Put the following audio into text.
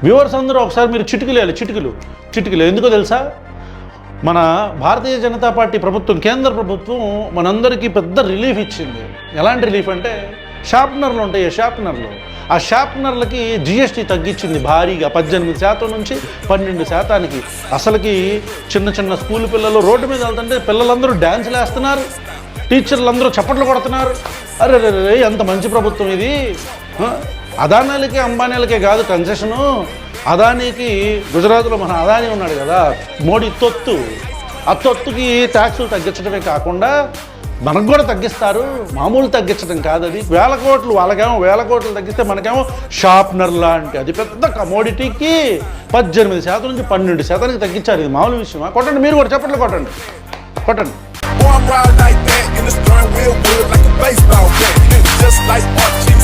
Viewers అందరూ ఒకసారి మీరు చిటికలు ఎందుకో తెలుసా? మన భారతీయ జనతా పార్టీ ప్రభుత్వం, కేంద్ర ప్రభుత్వం మనందరికీ పెద్ద రిలీఫ్ ఇచ్చింది. ఎలాంటి రిలీఫ్ అంటే, షార్ప్నర్లు ఉంటాయి, షార్ప్నర్లు, ఆ షార్ప్నర్లకి జిఎస్టీ తగ్గించింది భారీగా 18% నుంచి 12%. అసలుకి చిన్న స్కూల్ పిల్లలు రోడ్డు మీద వెళ్తుంటే పిల్లలందరూ డ్యాన్సులు వేస్తున్నారు, టీచర్లు అందరూ చప్పట్లు కొడుతున్నారు. అరే ఎంత మంచి ప్రభుత్వం ఇది! అదానాలకి అంబానీలకే కాదు కన్సెషను, అదానీకి గుజరాత్లో మన అదానీ ఉన్నాడు కదా, మోడీ తొత్తు, ఆ తొత్తుకి ట్యాక్సులు తగ్గించడమే కాకుండా మనకు కూడా తగ్గిస్తారు. మామూలు తగ్గించడం కాదు, అది వేల కోట్లు, వాళ్ళకేమో వేల కోట్లు తగ్గిస్తే మనకేమో షార్ప్నర్ లాంటి అది పెద్ద కమోడిటీకి 18% నుంచి 12% తగ్గించారు. ఇది మామూలు విషయమా? కొట్టండి, మీరు కూడా చప్పట్లు కొట్టండి. Boy, I'm riding like that, and the steering wheel good like a baseball bat. Just like Archie